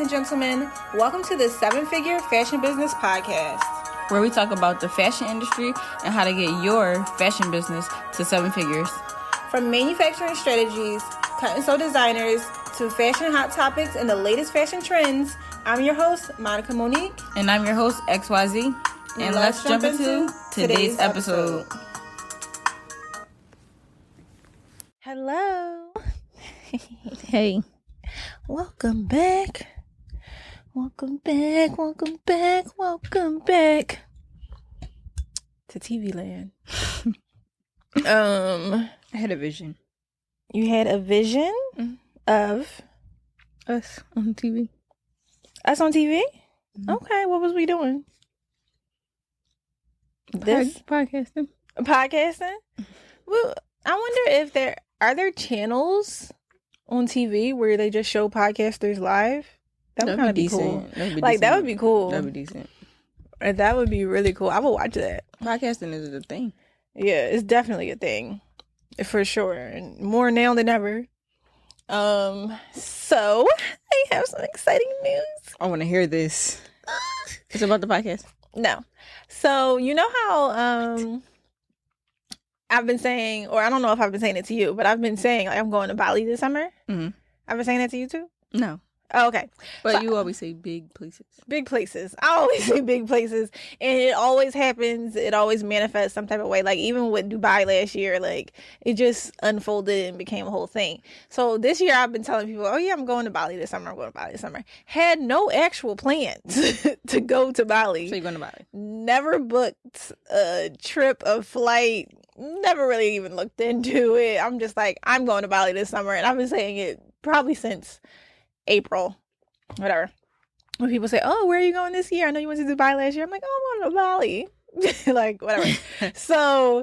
and gentlemen. Welcome to the 7-Figure Fashion Business Podcast, where we talk about the fashion industry and how to get your fashion business to 7 figures. From manufacturing strategies, cut and sew designers, to fashion hot topics and the latest fashion trends, I'm your host, Monique. And I'm your host, XYZ. And let's jump into today's episode. Hello. Hey. Welcome back. Welcome back to TV land. I had a vision. You had a vision of Us on TV. us on TV? Mm-hmm. Okay, what was we doing? Podcasting. Podcasting? Well, I wonder if there are channels on TV where they just show podcasters live. That would kind of be cool. That would be cool. That would be decent. That would be really cool. I would watch that. Podcasting is a thing. Yeah, it's definitely a thing. For sure. And more now than ever. So I have some exciting news. I want to hear this. It's about the podcast. No. So you know how I've been saying, or I don't know if I've been saying it to you, but I've been saying like I'm going to Bali this summer. Mm-hmm. I've been saying that to you too? No. Oh, okay. But so, you always say big places. Big places. I always say big places. And it always happens. It always manifests some type of way. Like even with Dubai last year, like it just unfolded and became a whole thing. So this year I've been telling people, oh yeah, I'm going to Bali this summer. I'm going to Bali this summer. Had no actual plans to go to Bali. So you're going to Bali? Never booked a trip, a flight. Never really even looked into it. I'm just like, I'm going to Bali this summer. And I've been saying it probably since April, whatever. When people say, oh, where are you going this year? I know you went to Dubai last year. I'm like, oh, I'm going to Bali. Like, whatever. So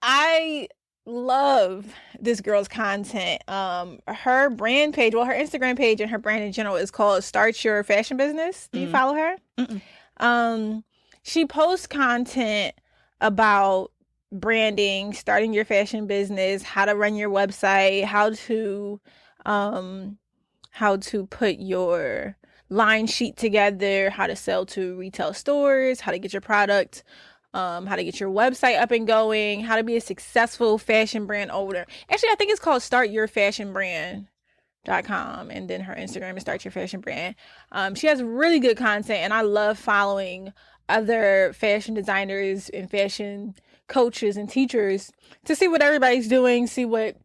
I love this girl's content. Her brand page, well, her Instagram page and her brand in general is called Start Your Fashion Business. Do you follow her? Mm-mm. She posts content about branding, starting your fashion business, how to run your website, how to put your line sheet together, how to sell to retail stores, how to get your product, how to get your website up and going, how to be a successful fashion brand owner. Actually, I think it's called startyourfashionbrand.com, and then her Instagram is Start Your Fashion Brand. She has really good content, and I love following other fashion designers and fashion coaches and teachers to see what everybody's doing, see what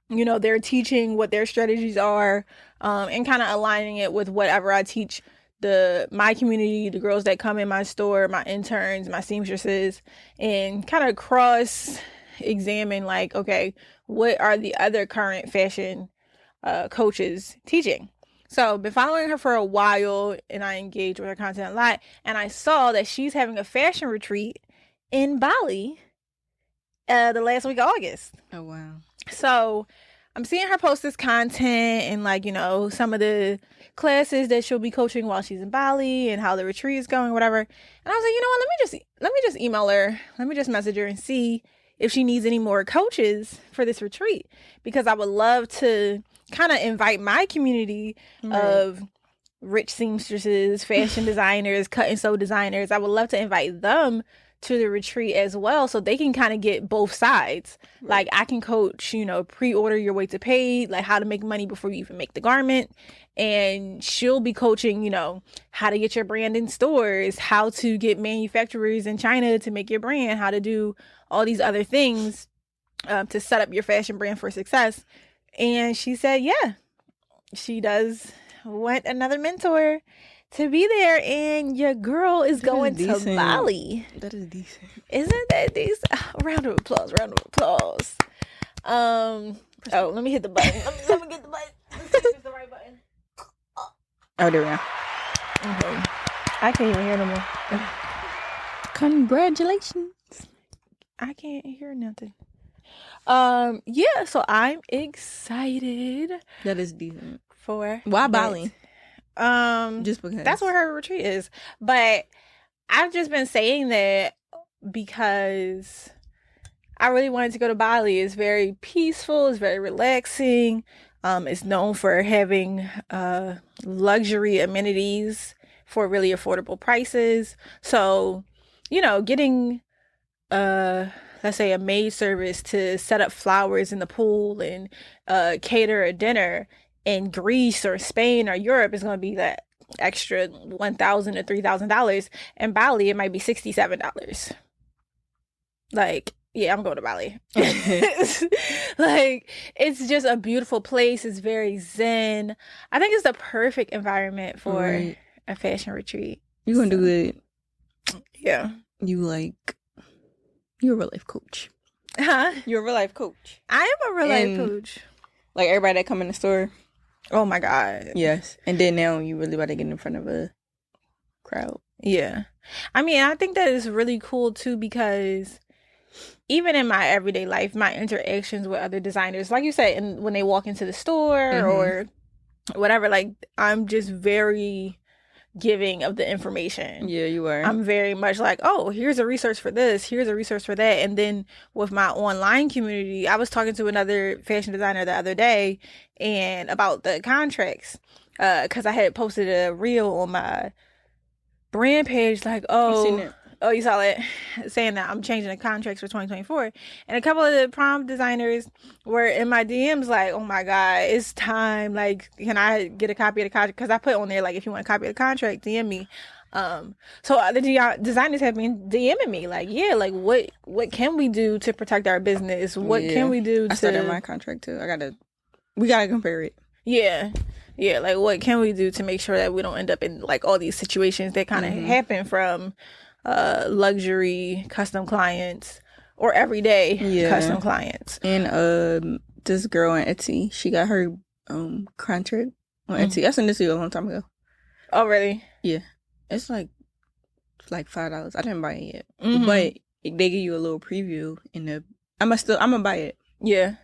they're teaching, what their strategies are, and kind of aligning it with whatever I teach my community, the girls that come in my store, my interns, my seamstresses, and kind of cross examine like, okay, what are the other current fashion coaches teaching? So I've been following her for a while, and I engage with her content a lot, and I saw that she's having a fashion retreat in Bali the last week of August. Oh, wow. So I'm seeing her post this content and like, some of the classes that she'll be coaching while she's in Bali and how the retreat is going, whatever. And I was like, you know what, let me just email her. Let me just message her and see if she needs any more coaches for this retreat, because I would love to kind of invite my community of rich seamstresses, fashion designers, cut and sew designers. I would love to invite them to the retreat as well, so they can kind of get both sides. Like I can coach, pre-order your way to paid, like how to make money before you even make the garment. And she'll be coaching, how to get your brand in stores, how to get manufacturers in China to make your brand, how to do all these other things to set up your fashion brand for success. And she said, yeah, she does want another mentor to be there, and your girl is going to Bali. That is decent. Isn't that decent? Round of applause. Oh, let me hit the button. Let me get the button. Let's see if it's the right button. Oh, there we go. Okay. I can't even hear no more. Congratulations. I can't hear nothing. Yeah, so I'm excited. That is decent. For why Bali? Just because that's where her retreat is. But I've just been saying that because I really wanted to go to Bali. It's very peaceful. It's very relaxing. It's known for having luxury amenities for really affordable prices. So, getting uh let's say a maid service to set up flowers in the pool and cater a dinner in Greece or Spain or Europe is going to be that extra $1,000 to $3,000. In Bali, it might be $67. Like, yeah, I'm going to Bali. Like, it's just a beautiful place. It's very zen. I think it's the perfect environment for Right. a fashion retreat. You're gonna do it. Yeah. You're a real life coach. Huh? You're a real life coach. I am a real life And- coach. Like everybody that come in the store. Oh my God. Yes. And then now you really about to get in front of a crowd. Yeah. I mean, I think that is really cool too, because even in my everyday life, my interactions with other designers, like you said, and when they walk into the store or whatever, like I'm just very giving of the information. Yeah, you are. I'm very much like, oh, here's a resource for this, here's a resource for that. And then with my online community, I was talking to another fashion designer the other day and about the contracts, because I had posted a reel on my brand page like, I've seen oh, it. oh, you saw it, saying that I'm changing the contracts for 2024. And a couple of the prom designers were in my DMs like, oh my God, it's time. Like, can I get a copy of the contract? Because I put on there, like, if you want a copy of the contract, DM me. So other designers have been DMing me like, yeah, like what can we do to protect our business? What can we do to... I started my contract too. We gotta compare it. Yeah. Yeah, like what can we do to make sure that we don't end up in like all these situations that kind of happen from luxury custom clients or everyday custom clients. And this girl on Etsy, she got her contract on Etsy. I sent this to you a long time ago. Oh, really? Yeah. It's like $5. I didn't buy it yet. But they give you a little preview I'm gonna buy it. Yeah.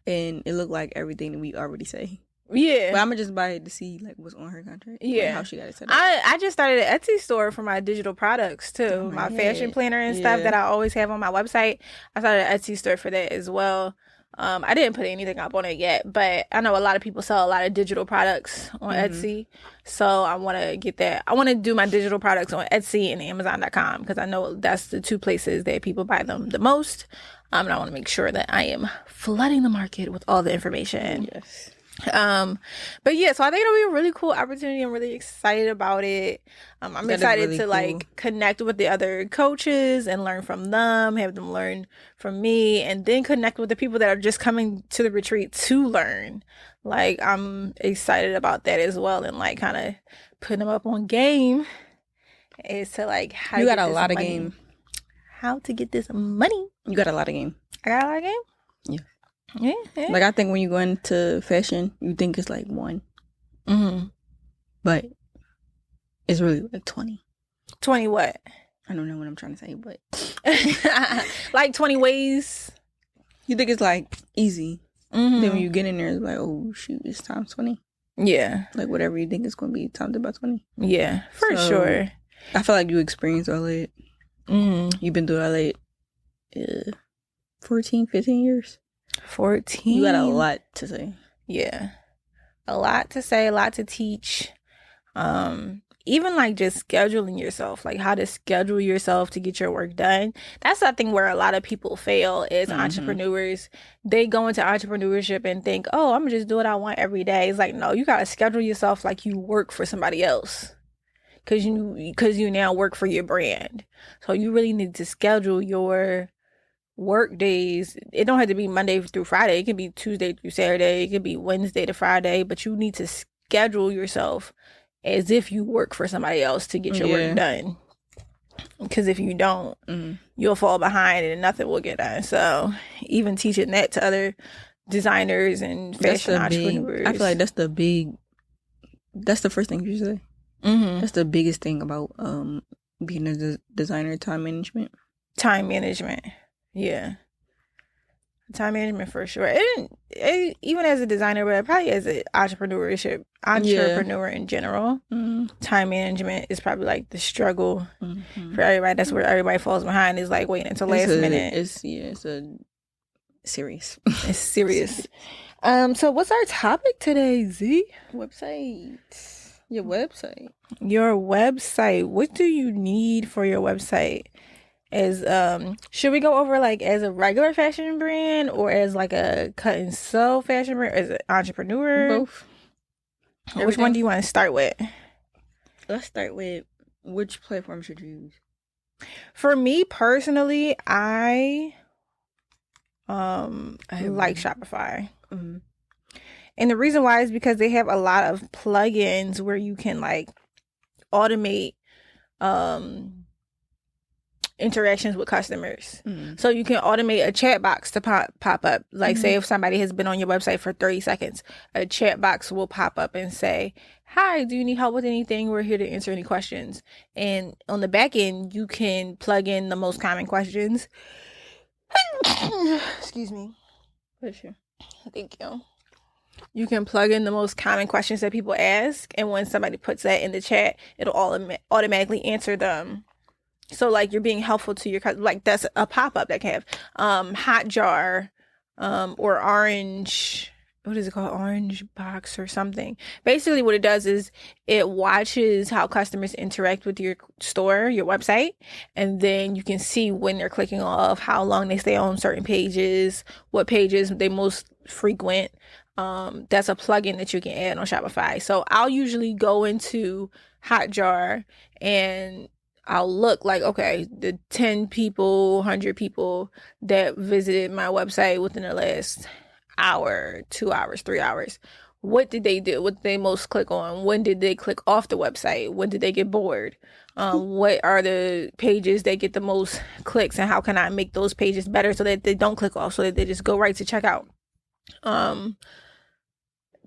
And it looked like everything that we already say. Yeah. But I'm gonna just buy it to see like what's on her contract. Yeah. Like, how she got it set up. I just started an Etsy store for my digital products too. Oh my my fashion God. planner and stuff that I always have on my website. I started an Etsy store for that as well. I didn't put anything up on it yet, but I know a lot of people sell a lot of digital products on Etsy. So I want to get that. I want to do my digital products on Etsy and Amazon.com because I know that's the two places that people buy them the most. And I want to make sure that I am flooding the market with all the information. Yes. But yeah, so I think it'll be a really cool opportunity. I'm really excited about it. I'm excited to like connect with the other coaches and learn from them, have them learn from me, and then connect with the people that are just coming to the retreat to learn. Like, I'm excited about that as well, and like kind of putting them up on game as to like how you to got get a this lot of money. game. How to get this money. You got a lot of game. I got a lot of game? Yeah. Yeah. Like, I think when you go into fashion, you think it's like 1. But it's really like 20. 20 what? I don't know what I'm trying to say, but like 20 ways. you think it's like easy. Then when you get in there, it's like, oh shoot, it's times 20. Yeah. Like whatever you think it's going to be times about 20. Yeah, for sure. I feel like you experienced all that. You've been through all that 14, 15 years. 14. You got a lot to say. Yeah. A lot to say, a lot to teach. Even like just scheduling yourself, like how to schedule yourself to get your work done. That's something where a lot of people fail as entrepreneurs. They go into entrepreneurship and think, oh, I'm gonna just do what I want every day. It's like, no, you gotta schedule yourself like you work for somebody else. Cause you now work for your brand. So you really need to schedule your work days. It don't have to be Monday through Friday. It can be Tuesday through Saturday. It can be Wednesday to Friday, but you need to schedule yourself as if you work for somebody else to get your work done. Because if you don't, you'll fall behind and nothing will get done. So even teaching that to other designers and fashion entrepreneurs. I feel like that's the first thing you say. That's the biggest thing about being a designer, time management. Time management. Yeah. Time management for sure. Even as a designer, but probably as an entrepreneur in general. Time management is probably like the struggle for everybody. That's where everybody falls behind, is like waiting until last minute. It's serious. It's serious. So what's our topic today, Z? Website. Your website. Your website. What do you need for your website? Should we go over like as a regular fashion brand or as like a cut and sew fashion brand, as an entrepreneur? Both. Which one do you want to start with? Let's start with, which platform should you use? For me personally, I like Shopify. Mm-hmm. And the reason why is because they have a lot of plugins where you can like automate interactions with customers. So you can automate a chat box to pop up. Like say if somebody has been on your website for 30 seconds, a chat box will pop up and say, "Hi, do you need help with anything? We're here to answer any questions." And on the back end, you can plug in the most common questions. Excuse me. Sure. Thank you. You can plug in the most common questions that people ask, and when somebody puts that in the chat, it'll automatically answer them. So like you're being helpful to your like that's a pop-up that can have Hotjar or Orange, what is it called, Orange Box or something. Basically what it does is it watches how customers interact with your store, your website, and then you can see when they're clicking off, how long they stay on certain pages, what pages they most frequent. That's a plugin that you can add on Shopify. So I'll usually go into Hotjar and I'll look like, okay, the 10 people, 100 people that visited my website within the last hour, 2 hours, 3 hours. What did they do? What did they most click on? When did they click off the website? When did they get bored? What are the pages that get the most clicks, and how can I make those pages better so that they don't click off, so that they just go right to checkout?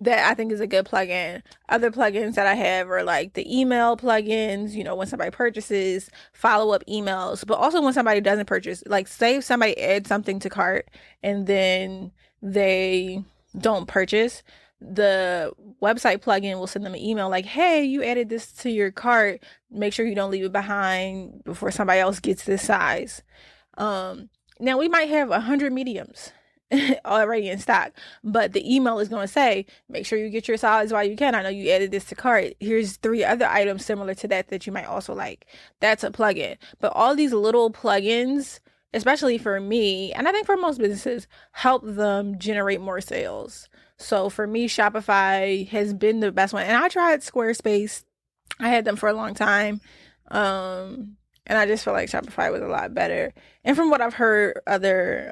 That I think is a good plugin. Other plugins that I have are like the email plugins, you know, when somebody purchases, follow-up emails, but also when somebody doesn't purchase. Like say if somebody adds something to cart and then they don't purchase, the website plugin will send them an email like, "Hey, you added this to your cart. Make sure you don't leave it behind before somebody else gets this size." Now we might have 100 mediums already in stock, but the email is going to say, "Make sure you get your size while you can. I know you added this to cart. Here's 3 other items similar to that you might also like." That's a plugin. But all these little plugins, especially for me, and I think for most businesses, help them generate more sales. So for me, Shopify has been the best one. And I tried Squarespace. I had them for a long time. And I just feel like Shopify was a lot better. And from what I've heard other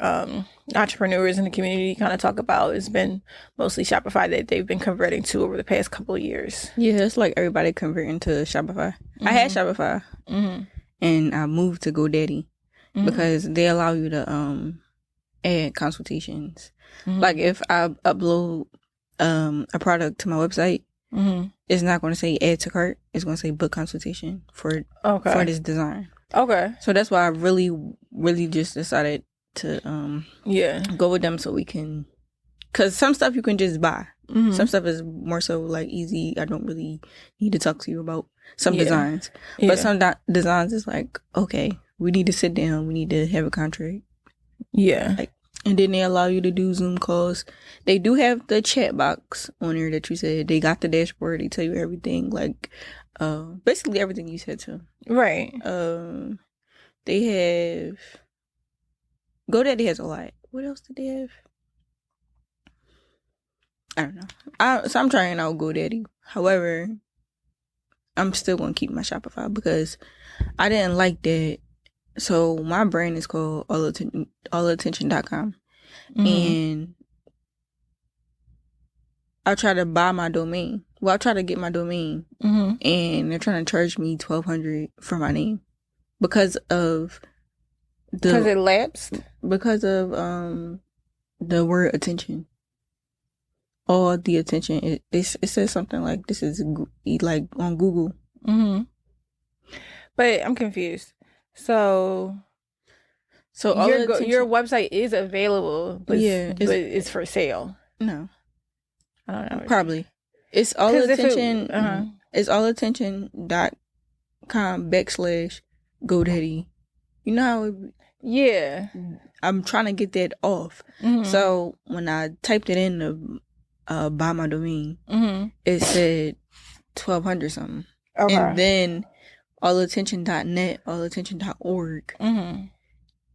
entrepreneurs in the community kind of talk about, it's been mostly Shopify that they've been converting to over the past couple of years. Yeah, it's like everybody converting to Shopify. I had Shopify, and I moved to GoDaddy because they allow you to add consultations. Like if I upload a product to my website, it's not going to say add to cart. It's going to say book consultation for this design. Okay. So that's why I really, really just decided to go with them so we can, because some stuff you can just buy. Some stuff is more so like easy. I don't really need to talk to you about some designs. But some designs is like, okay, we need to sit down. We need to have a contract. Like, and then they allow you to do Zoom calls. They do have the chat box on there that you said. They got the dashboard. They tell you everything, like basically everything you said too. Right. They have GoDaddy has a lot. What else did they have? I don't know. So I'm trying out GoDaddy. However, I'm still gonna keep my Shopify because I didn't like that. So my brand is called allattention.com. And I try to buy my domain. Well, I try to get my domain. And they're trying to charge me $1,200 for my name because of because it lapsed? Because of the word attention. All the attention. It says something like this is like on Google. But I'm confused. So So all your website is available, but but it's for sale. No, I don't know. Probably it's all attention. It's allattention.com/GoDaddy. You know how? Yeah. I'm trying to get that off. Mm-hmm. So when I typed it in to buy my domain, it said $1,200 something. Okay. And then allattention.net, allattention.org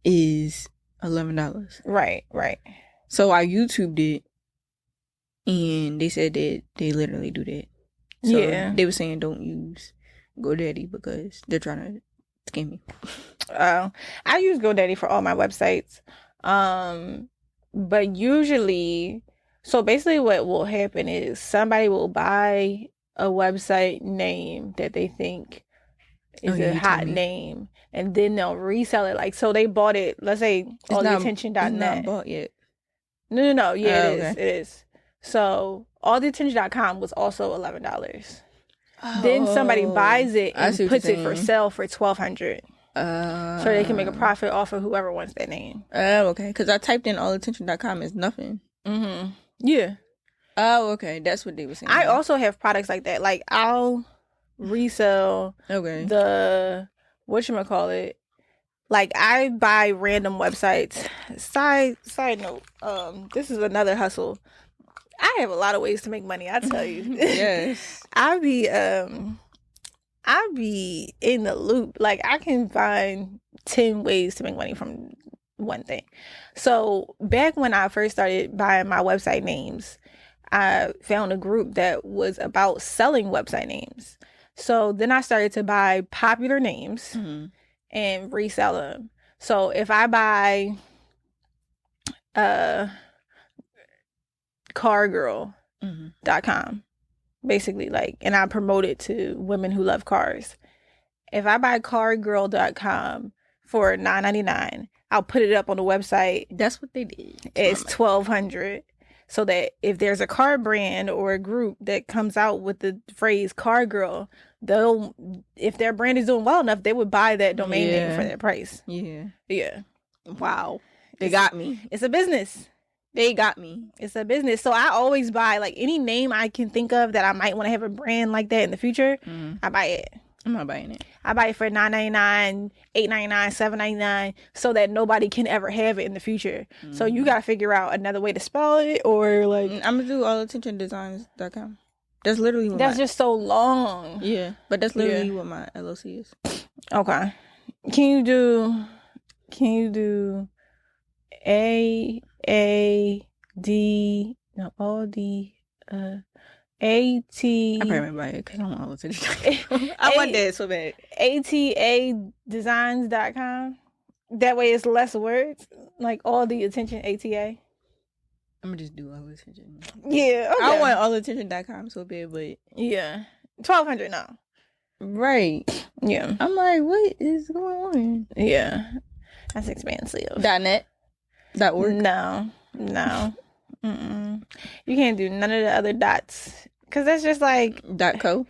is $11. Right. So I YouTubed it, and they said that they literally do that. So they were saying don't use GoDaddy because they're trying to scam me. I use GoDaddy for all my websites. But usually, so basically what will happen is somebody will buy a website name that they think is a hot name, and then they'll resell it. Like, so they bought it, let's say alltheattention.net. It's not bought yet. No. Yeah, it is. So alltheattention.com was also $11. Then somebody buys it and puts it for sale for $1,200. So they can make a profit off of whoever wants that name. Oh, okay. Because I typed in allattention.com as nothing. Yeah. Oh, okay. That's what they were saying. I also have products like that. Like, I'll resell the whatchamacallit. Like, I buy random websites. Side note, this is another hustle. I have a lot of ways to make money, I tell you. Yes. I be in the loop. Like, I can find 10 ways to make money from one thing. So back when I first started buying my website names, I found a group that was about selling website names. So then I started to buy popular names and resell them. So if I buy cargirl.com, basically, like, and I promote it to women who love cars. If I buy cargirl.com for $9.99, I'll put it up on the website. That's what they did. It's $1,200. So that if there's a car brand or a group that comes out with the phrase car girl, if their brand is doing well enough, they would buy that domain name for that price. Yeah. Wow. They got me. It's a business. They got me. It's a business. So I always buy, like, any name I can think of that I might want to have a brand like that in the future. I buy it. I'm not buying it. I buy it for $9.99, $8.99, $7.99, so that nobody can ever have it in the future. So you gotta figure out another way to spell it, or like I'm gonna do allattentiondesigns.com. That's literally what that's just so long. Yeah, but that's literally what my LLC is. Okay. Can you do A D I probably might buy it because I want all attention. I want that so bad. ATAdesigns.com. That way it's less words. Like all the attention ATA. I'm gonna just do all attention. Yeah. Okay. I want allattention.com so bad, but yeah. $1,200 now. Right. Yeah. I'm like, what is going on? Yeah. That's expensive. .net. .org. No. Mm-mm. You can't do none of the other dots. Because that's just like... .co.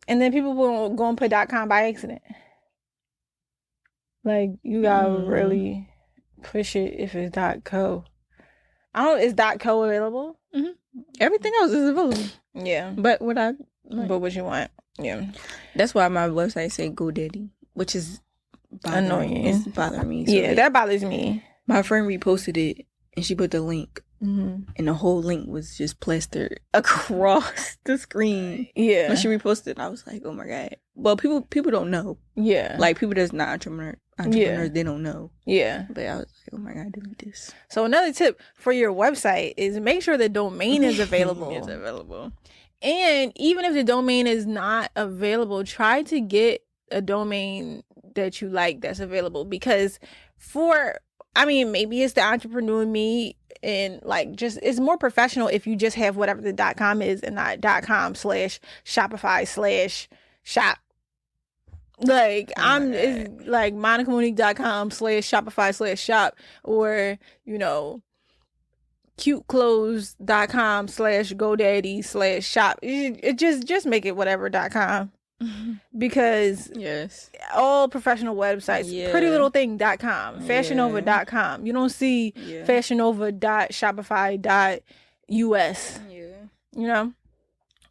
And then people will go and put .com by accident. Like, you gotta really push it if it's .co. Is .co available? Everything else is available. Yeah. But what you want. Yeah. That's why my website said GoDaddy, which is annoying. It's bothering me. So yeah, that bothers me. My friend reposted it, and she put the link. And the whole link was just plastered across the screen. Yeah. When she reposted, I was like, oh my God. Well, people don't know. Yeah. Like, people that's not entrepreneurs, they don't know. Yeah. But I was like, oh my God, delete this. So another tip for your website is make sure the domain is available. It's available. And even if the domain is not available, try to get a domain that you like that's available. Because maybe it's the entrepreneur in me, and like, just it's more professional if you just have whatever the .com is and not .com/Shopify/shop. Like, it's like MonicaMonique.com/Shopify/shop, or cuteclothes.com/GoDaddy/shop. It just make it whatever .com. because Yes. all professional websites, Yeah. prettylittlething.com, fashionnova.com. You don't see fashionnova.shopify.us. Yeah. You know?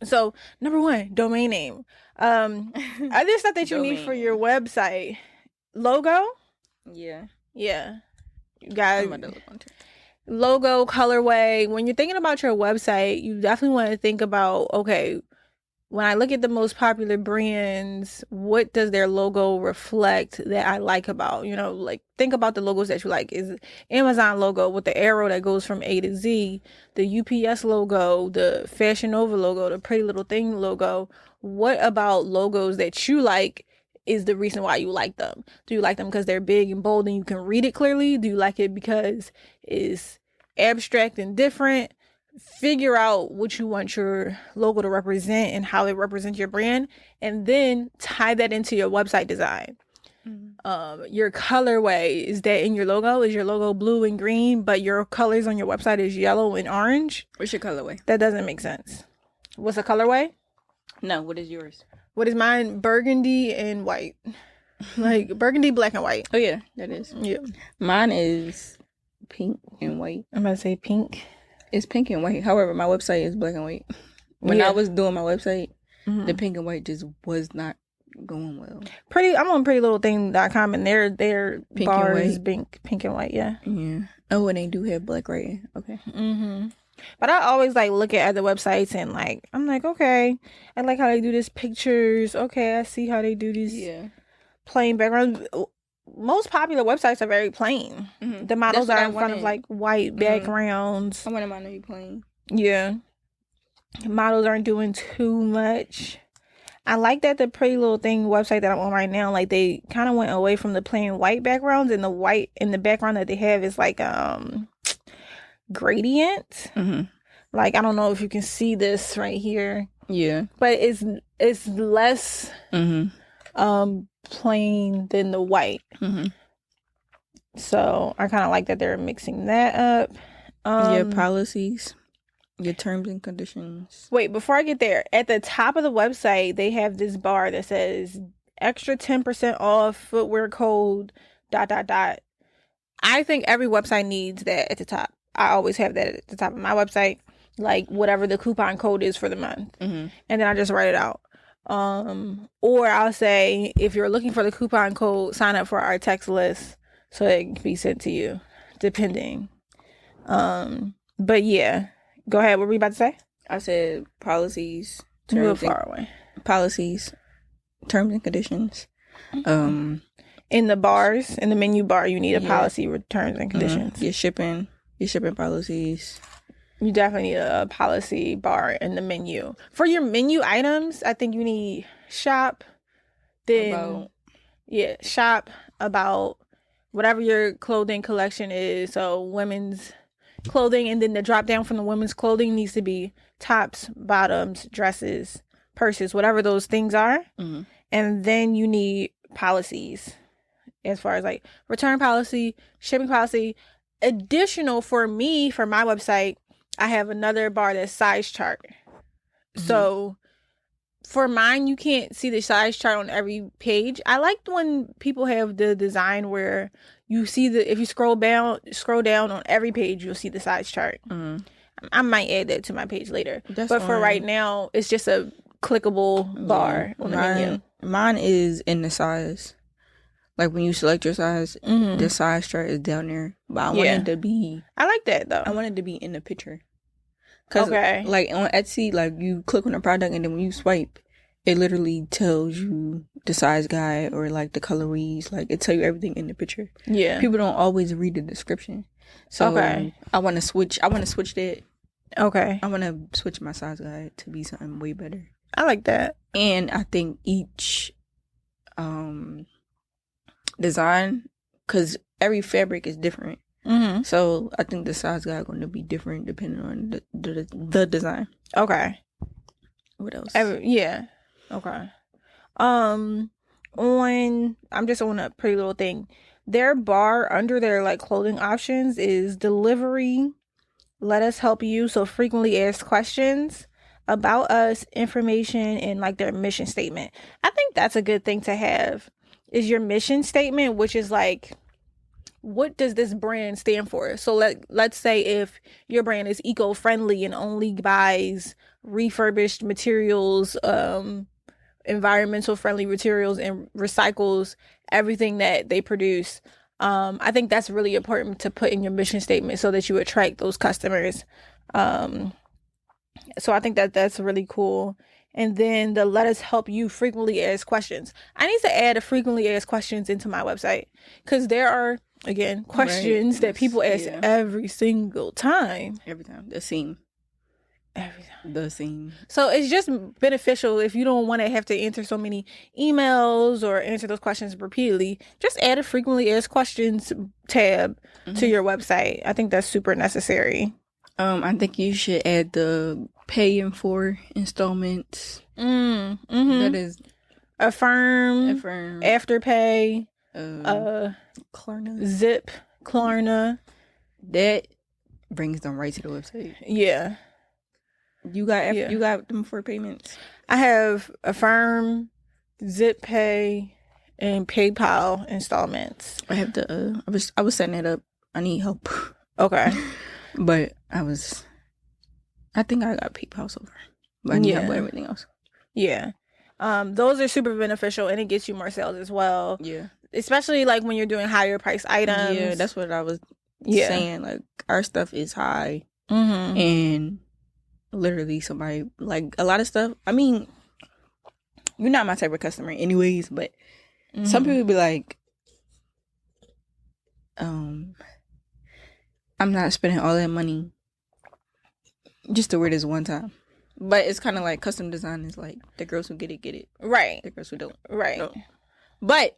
So, number one, domain name. Other stuff that you need for your website. Logo? Yeah. Yeah. You got I'm about to look on it. Logo, colorway. When you're thinking about your website, you definitely want to think about, okay, when I look at the most popular brands, what does their logo reflect that I like about? You know, like think about the logos that you like. Is Amazon logo with the arrow that goes from A to Z, the UPS logo, the Fashion Nova logo, the Pretty Little Thing logo. What about logos that you like is the reason why you like them? Do you like them because they're big and bold and you can read it clearly? Do you like it because it's abstract and different? Figure out what you want your logo to represent and how it represents your brand, and then tie that into your website design. Your colorway, is that in your logo? Is your logo blue and green, but your colors on your website is yellow and orange? What's your colorway? That doesn't make sense. What's a colorway? No, what is yours? What is mine? Burgundy and white. Like burgundy, black, and white. Oh yeah, that is. Yeah. Mine is pink and white. I'm gonna say pink. It's pink and white. However, my website is black and white. When I was doing my website, the pink and white just was not going well. I'm on prettylittlething.com and their Pink bars and pink and white, yeah. Yeah. Oh, and they do have black writing. Okay. But I always like look at other websites and like I'm like, okay, I like how they do this pictures. Okay, I see how they do these plain backgrounds. Most popular websites are very plain. The models are in front of like white backgrounds. I wanted mine to be plain. Yeah. Models aren't doing too much. I like that the Pretty Little Thing website that I'm on right now, like they kind of went away from the plain white backgrounds, and the white in the background that they have is like gradient. Like I don't know if you can see this right here. Yeah. But it's less plain than the white. So I kind of like that they're mixing that up. Your policies, your terms and conditions. Wait, before I get there, at the top of the website, they have this bar that says extra 10% off footwear code ... I think every website needs that at the top. I always have that at the top of my website, like whatever the coupon code is for the month. And then I just write it out. Or I'll say, if you're looking for the coupon code, sign up for our text list so it can be sent to you, depending. But yeah, go ahead. What were you about to say? I said policies. A little far away. Policies, terms and conditions. In the bars, in the menu bar, you need a policy with terms and conditions. Your shipping policies. You definitely need a policy bar in the menu. For your menu items, I think you need shop. Then shop about whatever your clothing collection is. So women's clothing, and then the drop down from the women's clothing needs to be tops, bottoms, dresses, purses, whatever those things are. And then you need policies as far as like return policy, shipping policy. Additional for me, for my website, I have another bar that's size chart. So for mine, you can't see the size chart on every page. I like when people have the design where you see if you scroll down on every page, you'll see the size chart. I might add that to my page later. But for right now, it's just a clickable bar on the menu. Mine is in the size. Like when you select your size, the size chart is down there. But I want it to be... I like that though. I want it to be in the picture. Cause like on Etsy, like you click on a product and then when you swipe, it literally tells you the size guide or like the colorways. Like it tells you everything in the picture. Yeah. People don't always read the description. So I want to switch that. Okay. I want to switch my size guide to be something way better. I like that. And I think each design, because every fabric is different. So I think the size guide going to be different depending on the design. Okay. What else? Okay. I'm just on a Pretty Little Thing. Their bar under their like clothing options is delivery, let us help you, so frequently asked questions, about us information and like their mission statement. I think that's a good thing to have, is your mission statement, which is like, what does this brand stand for? So let's say if your brand is eco-friendly and only buys refurbished materials, environmental friendly materials, and recycles everything that they produce. I think that's really important to put in your mission statement so that you attract those customers. So I think that that's really cool. And then the let us help you frequently asked questions. I need to add a frequently asked questions into my website, because there are, again, questions that people ask every single time. Every time. The same. Every time. The same. So it's just beneficial if you don't want to have to answer so many emails or answer those questions repeatedly. Just add a frequently asked questions tab to your website. I think that's super necessary. I think you should add the paying for installments. That is Affirm, Afterpay, Klarna, Zip, Klarna. That brings them right to the website. Yeah. You got them for payments? I have Affirm, Zip Pay, and PayPal installments. I have the I was setting it up. I need help. Okay. But I think I got PayPal so far. But I need help with everything else. Yeah. Those are super beneficial, and it gets you more sales as well. Yeah. Especially like when you're doing higher price items. Yeah, that's what I was saying. Like, our stuff is high. And literally somebody, like, a lot of stuff. I mean, you're not my type of customer anyways, but some people be like, I'm not spending all that money just to wear this one time. But it's kind of like custom design is like, the girls who get it. Right. The girls who don't. Right. Don't. But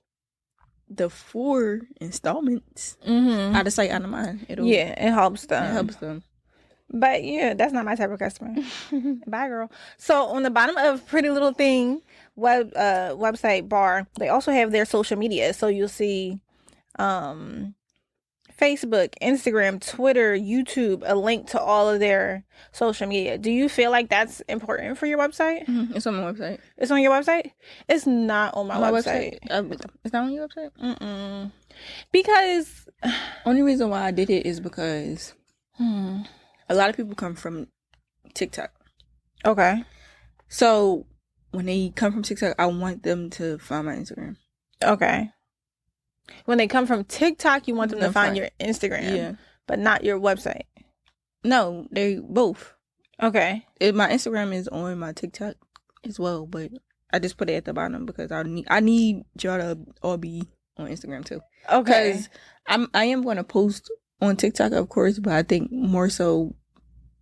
the 4 installments, out of sight, out of mind. It helps them. It helps them. But yeah, that's not my type of customer. Bye, girl. So on the bottom of Pretty Little Thing website bar, they also have their social media. So you'll see Facebook, Instagram, Twitter, YouTube, a link to all of their social media. Do you feel like that's important for your website? It's on my website. It's on your website? It's not on my website. It's not on your website? Because only reason why I did it is because a lot of people come from TikTok. Okay. So when they come from TikTok, I want them to find my Instagram. Okay. When they come from TikTok, you want them to find your Instagram, but not your website. No, they both. Okay. My Instagram is on my TikTok as well, but I just put it at the bottom because I need y'all to all be on Instagram too. Okay. Because I am going to post on TikTok, of course, but I think more so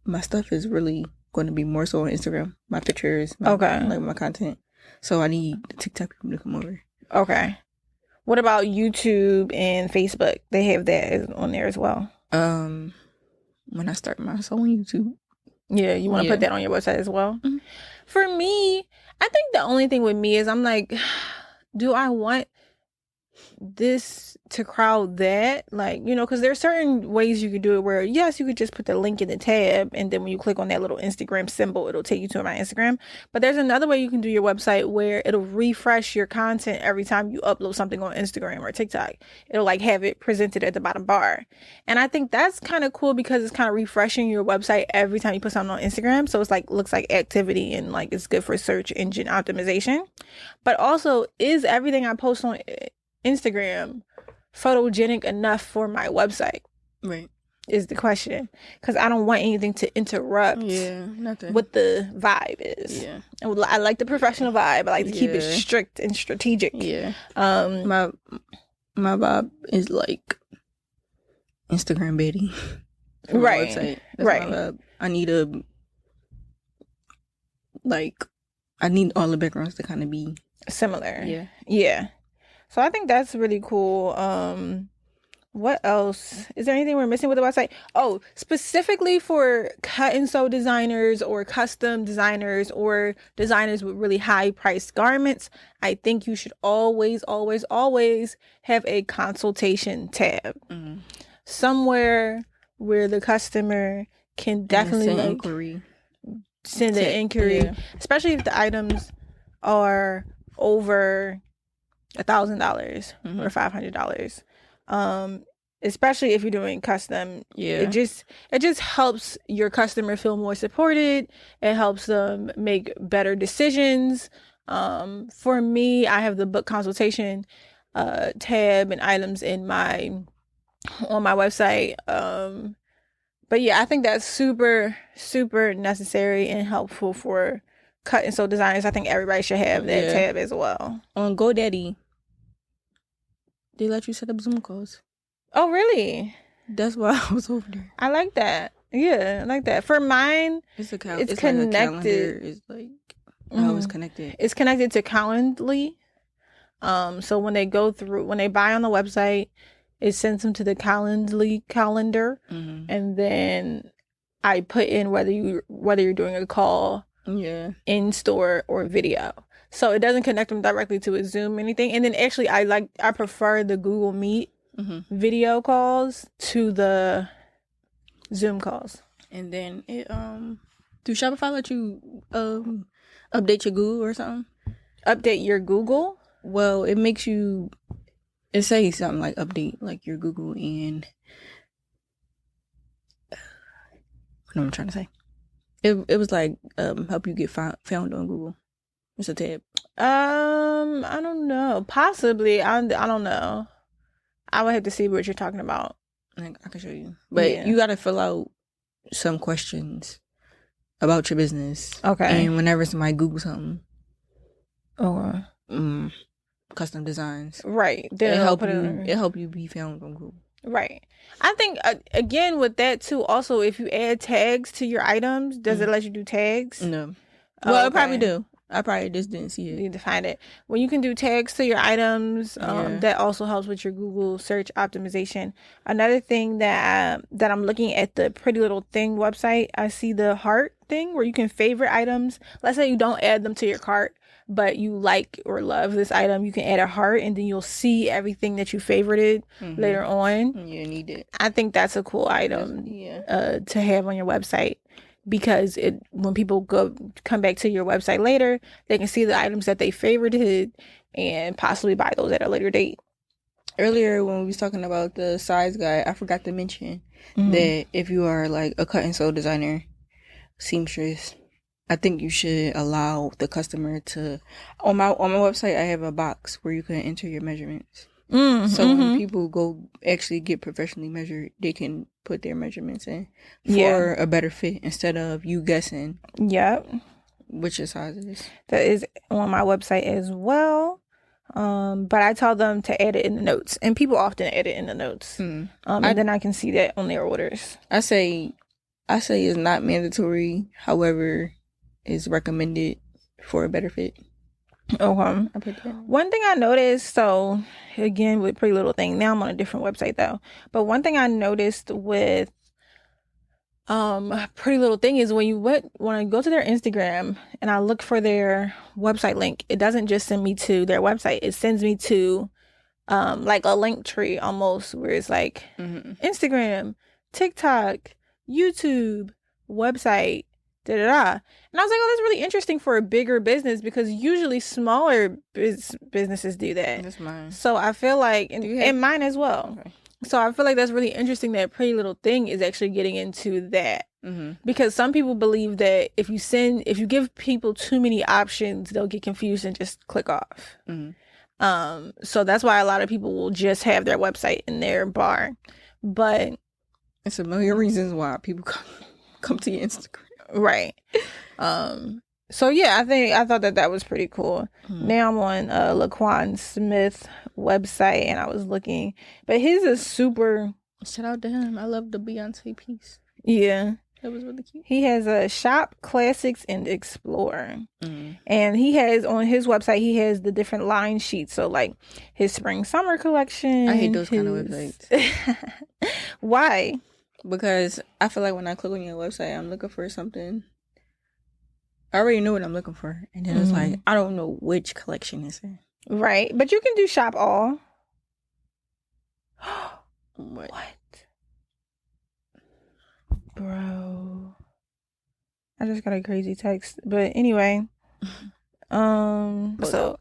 my stuff is really going to be more so on Instagram. My pictures, my content. So I need the TikTok people to come over. Okay. What about YouTube and Facebook? They have that on there as well. When I start my show on YouTube. Yeah, you want to put that on your website as well? Mm-hmm. For me, I think the only thing with me is I'm like, do I want this to crowd that? Like, because there are certain ways you could do it where, yes, you could just put the link in the tab, and then when you click on that little Instagram symbol, it'll take you to my Instagram. But there's another way you can do your website where it'll refresh your content every time you upload something on Instagram or TikTok. It'll like have it presented at the bottom bar. And I think that's kind of cool because it's kind of refreshing your website every time you put something on Instagram. So it's like, looks like activity, and like it's good for search engine optimization. But also, is everything I post on Instagram photogenic enough for my website? Right. Is the question. Because I don't want anything to interrupt what the vibe is. Yeah. I like the professional vibe. I like to keep it strict and strategic. Yeah. My vibe is like Instagram Betty. Right. Website. That's my vibe. I need all the backgrounds to kind of be similar. Yeah. Yeah. So I think that's really cool. What else? Is there anything we're missing with the website? Oh, specifically for cut and sew designers or custom designers or designers with really high priced garments, I think you should always, always, always have a consultation tab. Somewhere where the customer can definitely inquiry. send an inquiry, yeah. especially if the items are over $1,000 or $500. Especially if you're doing custom, Yeah. it just helps your customer feel more supported. It helps them make better decisions. For me, I have the book consultation tab and items on my website. But yeah, I think that's super, super necessary and helpful for cut and sew designers. I think everybody should have that tab as well. On GoDaddy, they let you set up Zoom calls. Oh, really? That's why I was over there. I like that. Yeah, I like that. For mine, it's connected. Like a calendar. It's like how it's connected. It's connected to Calendly. So when they buy on the website, it sends them to the Calendly calendar, and then I put in whether you're doing a call, in store or video. So it doesn't connect them directly to a Zoom or anything. And then actually, I prefer the Google Meet video calls to the Zoom calls. And then it do Shopify let you update your Google or something? Update your Google? Well, it makes you. It says something like update like your Google and what am I trying to say? It was like help you get found on Google. It's a tab. I don't know. Possibly. I don't know. I would have to see what you're talking about. I can show you. But you got to fill out some questions about your business. Okay. And whenever somebody Googles something. Okay. Custom designs. Right. It help you be found on Google. Right. I think, again, with that, too, also, if you add tags to your items, does it let you do tags? No. Well, it probably do. I probably just didn't see it. You need to find it. When you can do tags to your items, that also helps with your Google search optimization. Another thing that I'm looking at the Pretty Little Thing website, I see the heart thing where you can favorite items. Let's say you don't add them to your cart, but you like or love this item, you can add a heart and then you'll see everything that you favorited later on. You need it. I think that's a cool item to have on your website. Because when people come back to your website later, they can see the items that they favorited and possibly buy those at a later date. Earlier when we was talking about the size guide, I forgot to mention that if you are like a cut and sew designer, seamstress, I think you should allow the customer to. On my website, I have a box where you can enter your measurements. So when people go actually get professionally measured, they can put their measurements in for a better fit instead of you guessing. Yep. Which your size is. That is on my website as well. But I tell them to add it in the notes, and people often add it in the notes. And then I can see that on their orders. I say it's not mandatory. However, it's recommended for a better fit. Okay. One thing I noticed, so again with Pretty Little Thing, now I'm on a different website though, but one thing I noticed with Pretty Little Thing is when I go to their Instagram and I look for their website link, it doesn't just send me to their website, it sends me to like a link tree almost, where it's like Instagram, TikTok, YouTube, website, da-da-da. And I was like, oh, that's really interesting for a bigger business, because usually smaller businesses do that. That's mine. So I feel like, and mine as well. Okay. So I feel like that's really interesting that Pretty Little Thing is actually getting into that. Because some people believe that if you give people too many options, they'll get confused and just click off. So that's why a lot of people will just have their website in their bar. But it's a million reasons why people come to your Instagram. Right. So yeah, I thought that was pretty cool. Now I'm on Laquan Smith website and I was looking, but his is super. Shout out to him. I love the Beyonce piece. Yeah, that was really cute. He has a shop classics and explore, and he has on his website he has the different line sheets. So like his spring summer collection. I hate those kind of websites. Why? Because I feel like when I click on your website, I'm looking for something. I already know what I'm looking for. And then it's like, I don't know which collection it's in. Right. But you can do shop all. What? Bro. I just got a crazy text. But anyway, so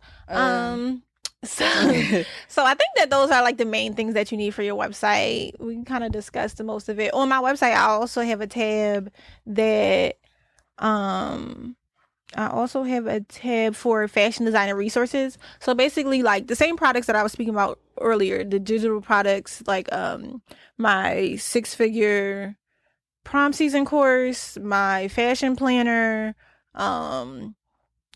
so I think that those are like the main things that you need for your website. We kind of discussed the most of it. On my website, I also have a tab that I also have a tab for fashion designer resources. So basically, like the same products that I was speaking about earlier, the digital products, like my 6-figure prom season course, my fashion planner.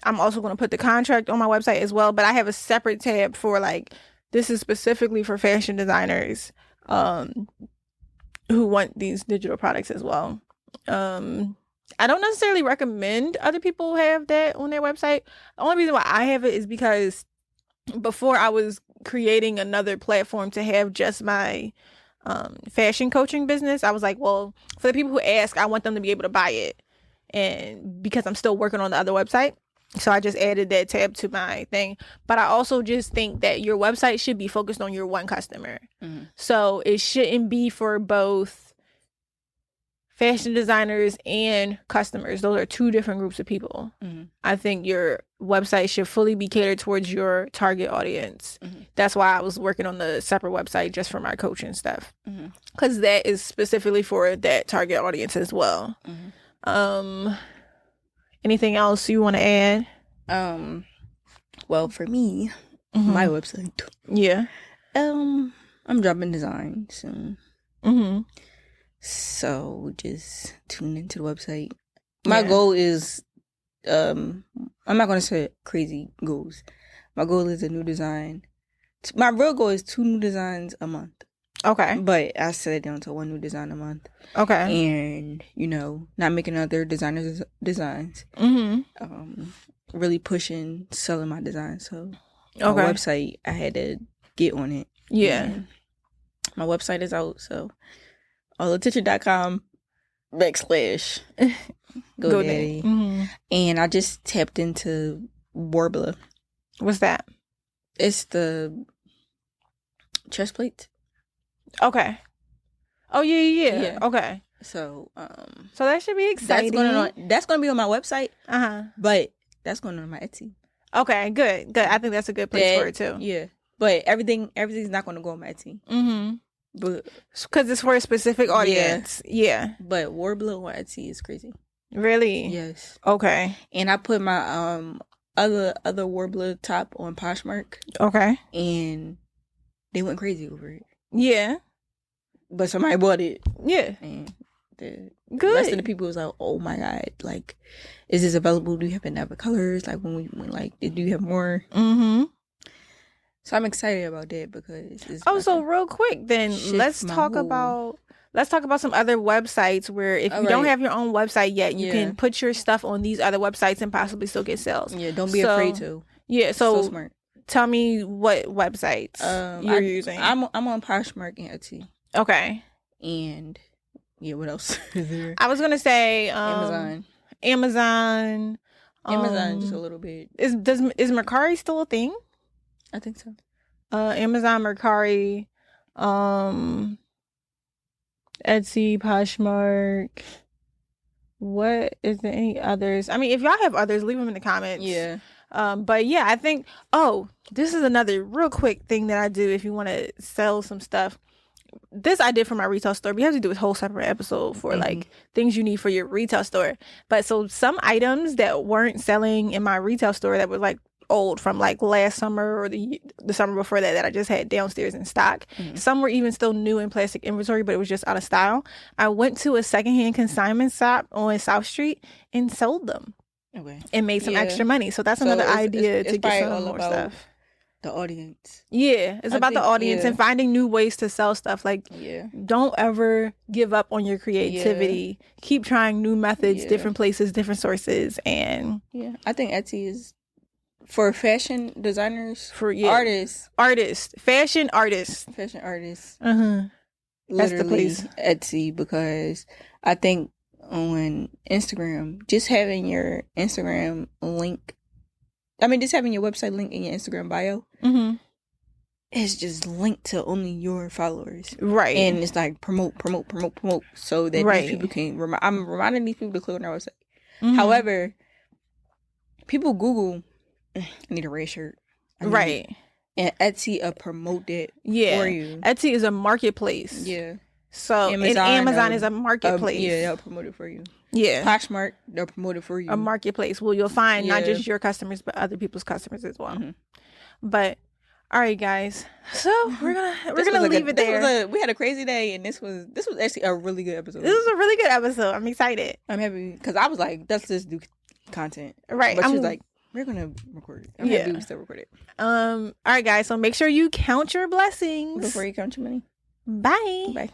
I'm also going to put the contract on my website as well, but I have a separate tab for like, this is specifically for fashion designers who want these digital products as well. I don't necessarily recommend other people have that on their website. The only reason why I have it is because before I was creating another platform to have just my fashion coaching business, I was like, well, for the people who ask, I want them to be able to buy it. And because I'm still working on the other website, so I just added that tab to my thing. But I also just think that your website should be focused on your one customer. Mm-hmm. So it shouldn't be for both fashion designers and customers. Those are two different groups of people. Mm-hmm. I think your website should fully be catered towards your target audience. Mm-hmm. That's why I was working on the separate website just for my coaching stuff, because that is specifically for that target audience as well. Mm-hmm. Anything else you want to add? Well, for me, my website. Yeah. I'm dropping designs soon. Mm-hmm. So just tune into the website. My goal is, I'm not going to say crazy goals. My goal is a new design. My real goal is 2 new designs a month. Okay. But I set it down to 1 new design a month. Okay. And, not making other designers' designs. Mm-hmm. Really pushing, selling my designs. So, my website, I had to get on it. Yeah. And my website is out, so allattention.com /GoDaddy. Mm-hmm. And I just tapped into Warbler. What's that? It's the chest plate. Okay. Oh yeah. Okay. So that should be exciting. That's gonna be on my website. But that's going on my Etsy. Okay, good. I think that's a good place for it too. Yeah. But everything's not gonna go on my Etsy. Mm-hmm. But because it's for a specific audience. Yeah. But Warbler on Etsy is crazy. Really? Yes. Okay. And I put my other Warbler top on Poshmark. Okay. And they went crazy over it. Yeah. But somebody bought it. Yeah. And the good rest of the people was like, "Oh my god! Like, is this available? Do you have any other colors? Like, do you have more?" Mm-hmm. So I'm excited about that because so real quick then let's talk about some other websites where if you don't have your own website yet, you can put your stuff on these other websites and possibly still get sales. Yeah, don't be afraid to. Yeah, so smart. Tell me what websites you're using. I'm on Poshmark and Etsy. Okay. And what else is there? I was gonna say Amazon. Amazon just a little bit. Is Mercari still a thing? I think so. Amazon, Mercari, Etsy, Poshmark. What is there any others? I mean, if y'all have others, leave them in the comments. Yeah. But yeah, I think. Oh, this is another real quick thing that I do if you want to sell some stuff. This I did for my retail store. We have to do a whole separate episode for like things you need for your retail store. But so some items that weren't selling in my retail store that were like old from like last summer or the summer before that I just had downstairs in stock. Some were even still new in plastic inventory, but it was just out of style. I went to a secondhand consignment shop on South Street and sold them. Okay. And made some extra money. So that's another idea to get some more stuff. The audience. Yeah, it's about the audience and finding new ways to sell stuff. Like, don't ever give up on your creativity. Keep trying new methods, different places, different sources, and I think Etsy is for fashion designers, for fashion artists. That's the place, Etsy, because I think on Instagram, just having your Instagram link. Just having your website link in your Instagram bio is just linked to only your followers. Right. And it's like promote so that these people can I'm reminding these people to click on our website. However, people Google, I need a red shirt. Right. And Etsy promote that for you. Etsy is a marketplace. Yeah. So Amazon is a marketplace. Yeah, they'll promote it for you. Yeah. Poshmark, they'll promote it for you. A marketplace. Well, you'll find not just your customers, but other people's customers as well. But all right, guys. So we're gonna leave it there. We had a crazy day, and this was actually a really good episode. This was a really good episode. I'm excited. I'm happy because I was like, let's just do content, right? But she was like, we're gonna record it. I'm happy we still record it. All right, guys. So make sure you count your blessings before you count your money. Bye. Bye.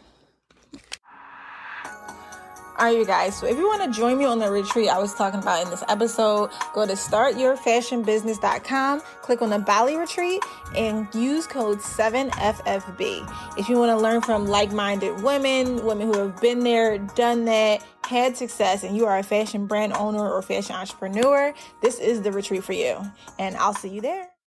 All right, you guys. So if you want to join me on the retreat I was talking about in this episode, go to startyourfashionbusiness.com, click on the Bali retreat, and use code 7FFB. If you want to learn from like-minded women who have been there, done that, had success, and you are a fashion brand owner or fashion entrepreneur, this is the retreat for you. And I'll see you there.